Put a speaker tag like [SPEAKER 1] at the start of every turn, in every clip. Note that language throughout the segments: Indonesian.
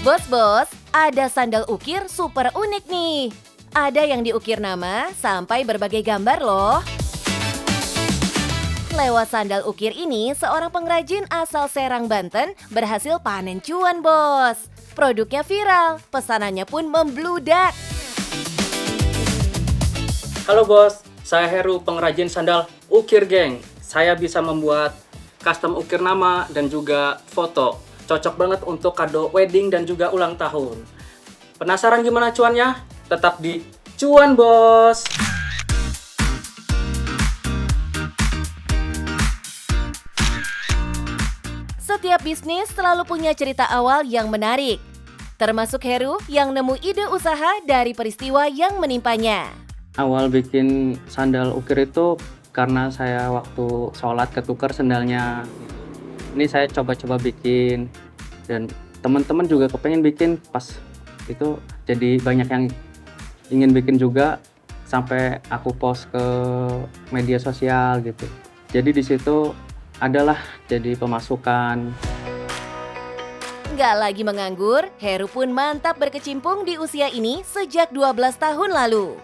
[SPEAKER 1] Bos, ada sandal ukir super unik nih. Ada yang diukir nama sampai berbagai gambar loh. Lewat sandal ukir ini, seorang pengrajin asal Serang, Banten berhasil panen cuan, bos. Produknya viral, pesanannya pun membludak.
[SPEAKER 2] Halo bos, saya Heru, pengrajin sandal ukir geng. Saya bisa membuat custom ukir nama dan juga foto. Cocok banget untuk kado wedding dan juga ulang tahun. Penasaran gimana cuannya? Tetap di Cuan Bos!
[SPEAKER 1] Setiap bisnis selalu punya cerita awal yang menarik. Termasuk Heru yang nemu ide usaha dari peristiwa yang menimpanya.
[SPEAKER 2] Awal bikin sandal ukir itu karena saya waktu sholat ketukar sendalnya. Ini saya coba-coba bikin dan teman-teman juga kepengen bikin, pas itu jadi banyak yang ingin bikin juga sampai aku post ke media sosial gitu. Jadi di situ adalah jadi pemasukan.
[SPEAKER 1] Nggak lagi menganggur, Heru pun mantap berkecimpung di usia ini sejak 12 tahun lalu.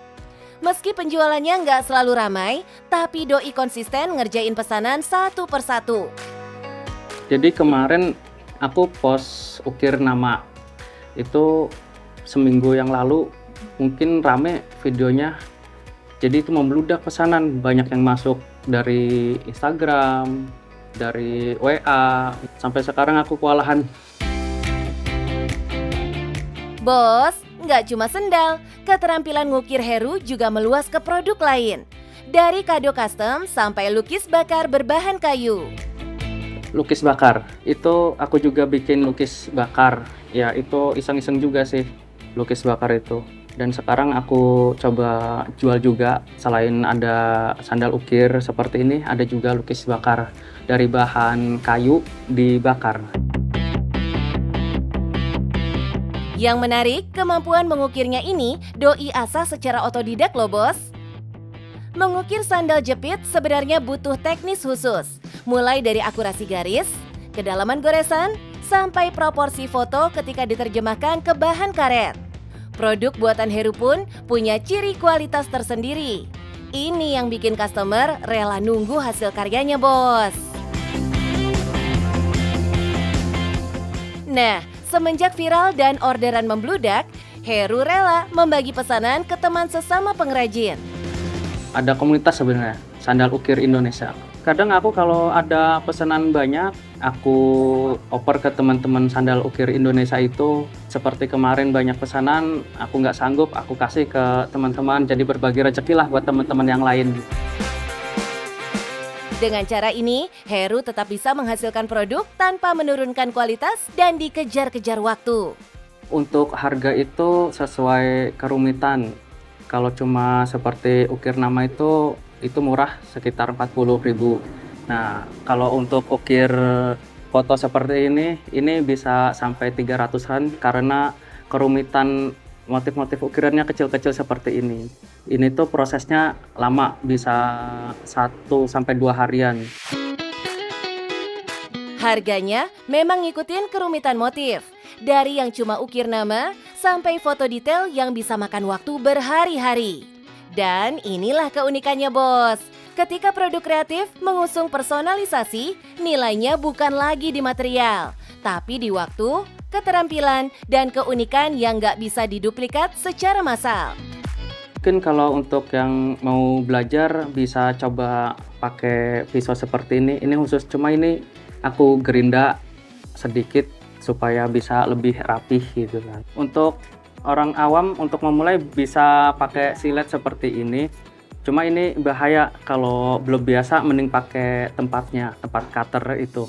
[SPEAKER 1] Meski penjualannya nggak selalu ramai, tapi Doi konsisten ngerjain pesanan satu persatu.
[SPEAKER 2] Jadi kemarin aku post ukir nama itu seminggu yang lalu, mungkin rame videonya. Jadi itu membludak pesanan, banyak yang masuk dari Instagram, dari WA, sampai sekarang aku kewalahan.
[SPEAKER 1] Bos, nggak cuma sendal, keterampilan ngukir Heru juga meluas ke produk lain. Dari kado custom sampai lukis bakar berbahan kayu.
[SPEAKER 2] Lukis bakar, itu aku juga bikin lukis bakar. Ya itu iseng-iseng juga sih, lukis bakar itu. Dan sekarang aku coba jual juga, selain ada sandal ukir seperti ini, ada juga lukis bakar dari bahan kayu dibakar.
[SPEAKER 1] Yang menarik, kemampuan mengukirnya ini Doi asah secara otodidak loh bos. Mengukir sandal jepit sebenarnya butuh teknis khusus, mulai dari akurasi garis, kedalaman goresan, sampai proporsi foto ketika diterjemahkan ke bahan karet. Produk buatan Heru pun punya ciri kualitas tersendiri. Ini yang bikin customer rela nunggu hasil karyanya, bos. Nah, semenjak viral dan orderan membludak, Heru rela membagi pesanan ke teman sesama pengrajin.
[SPEAKER 2] Ada komunitas sebenarnya, sandal ukir Indonesia. Kadang aku kalau ada pesanan banyak, aku oper ke teman-teman sandal ukir Indonesia itu. Seperti kemarin banyak pesanan, aku nggak sanggup, aku kasih ke teman-teman. Jadi berbagi rezeki lah buat teman-teman yang lain.
[SPEAKER 1] Dengan cara ini, Heru tetap bisa menghasilkan produk tanpa menurunkan kualitas dan dikejar-kejar waktu.
[SPEAKER 2] Untuk harga itu sesuai kerumitan. Kalau cuma seperti ukir nama itu murah sekitar 40.000. Nah, kalau untuk ukir foto seperti ini bisa sampai 300-an karena kerumitan motif-motif ukirannya kecil-kecil seperti ini. Ini tuh prosesnya lama, bisa 1-2 harian.
[SPEAKER 1] Harganya memang ngikutin kerumitan motif. Dari yang cuma ukir nama sampai foto detail yang bisa makan waktu berhari-hari. Dan inilah keunikannya bos. Ketika produk kreatif mengusung personalisasi, nilainya bukan lagi di material, tapi di waktu, keterampilan, dan keunikan yang nggak bisa diduplikat secara massal.
[SPEAKER 2] Mungkin kalau untuk yang mau belajar bisa coba pakai pisau seperti ini. Ini khusus, cuma ini aku gerinda sedikit supaya bisa lebih rapih gitu kan. Untuk orang awam untuk memulai bisa pakai silet seperti ini. Cuma ini bahaya kalau belum biasa, mending pakai tempat cutter itu.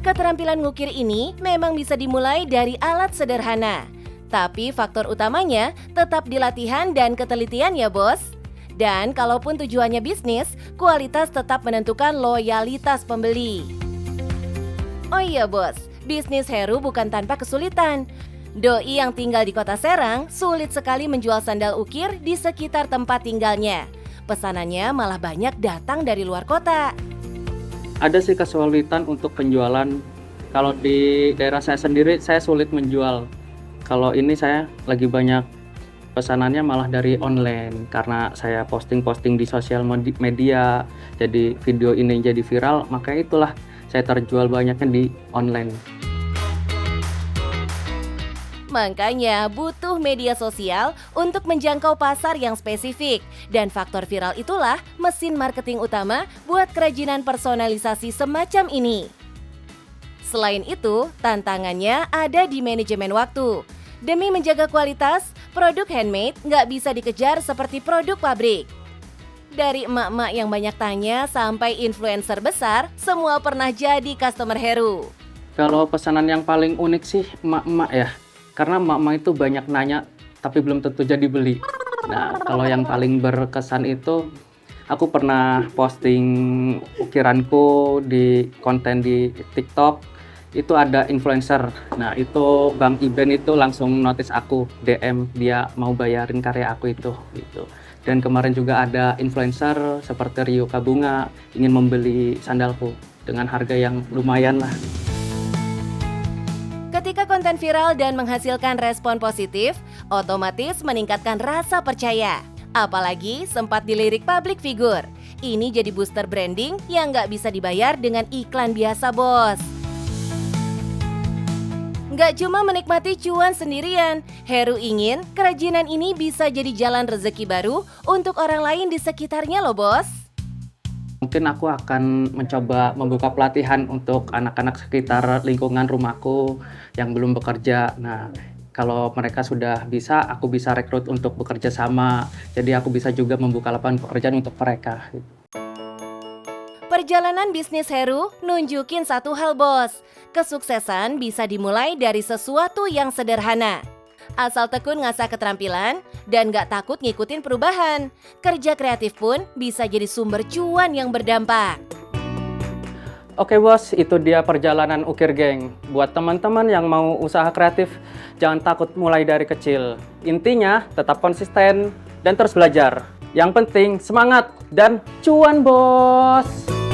[SPEAKER 1] Keterampilan ngukir ini memang bisa dimulai dari alat sederhana. Tapi faktor utamanya tetap di latihan dan ketelitian ya bos. Dan kalaupun tujuannya bisnis, kualitas tetap menentukan loyalitas pembeli. Oh iya bos, bisnis Heru bukan tanpa kesulitan. Doi yang tinggal di kota Serang sulit sekali menjual sandal ukir di sekitar tempat tinggalnya. Pesanannya malah banyak datang dari luar kota.
[SPEAKER 2] Ada sih kesulitan untuk penjualan Kalau di daerah saya sendiri, saya sulit menjual. Kalau ini saya lagi banyak pesanannya malah dari online karena saya posting-posting di sosial media, jadi video ini jadi viral, maka itulah saya terjual banyaknya di online.
[SPEAKER 1] Makanya butuh media sosial untuk menjangkau pasar yang spesifik. Dan faktor viral itulah mesin marketing utama buat kerajinan personalisasi semacam ini. Selain itu, tantangannya ada di manajemen waktu. Demi menjaga kualitas, produk handmade nggak bisa dikejar seperti produk pabrik. Dari emak-emak yang banyak tanya sampai influencer besar, semua pernah jadi customer Heru.
[SPEAKER 2] Kalau pesanan yang paling unik sih emak-emak ya, karena emak-emak itu banyak nanya tapi belum tentu jadi beli. Nah, kalau yang paling berkesan itu, aku pernah posting ukiranku di konten di TikTok. Itu ada influencer. Nah, itu Bang Iben itu langsung notice aku, DM, dia mau bayarin karya aku itu gitu. Dan kemarin juga ada influencer seperti Rio Kabunga ingin membeli sandalku dengan harga yang lumayan lah.
[SPEAKER 1] Ketika konten viral dan menghasilkan respon positif, otomatis meningkatkan rasa percaya. Apalagi sempat dilirik public figure. Ini jadi booster branding yang nggak bisa dibayar dengan iklan biasa, bos. Nggak cuma menikmati cuan sendirian, Heru ingin kerajinan ini bisa jadi jalan rezeki baru untuk orang lain di sekitarnya loh, bos.
[SPEAKER 2] Mungkin aku akan mencoba membuka pelatihan untuk anak-anak sekitar lingkungan rumahku yang belum bekerja. Nah, kalau mereka sudah bisa, aku bisa rekrut untuk bekerja sama. Jadi aku bisa juga membuka lapangan pekerjaan untuk mereka.
[SPEAKER 1] Perjalanan bisnis Heru nunjukin satu hal, bos. Kesuksesan bisa dimulai dari sesuatu yang sederhana. Asal tekun ngasah keterampilan dan gak takut ngikutin perubahan. Kerja kreatif pun bisa jadi sumber cuan yang berdampak.
[SPEAKER 2] Oke bos, itu dia perjalanan Ukir Geng. Buat teman-teman yang mau usaha kreatif, jangan takut mulai dari kecil. Intinya tetap konsisten dan terus belajar. Yang penting semangat dan cuan bos!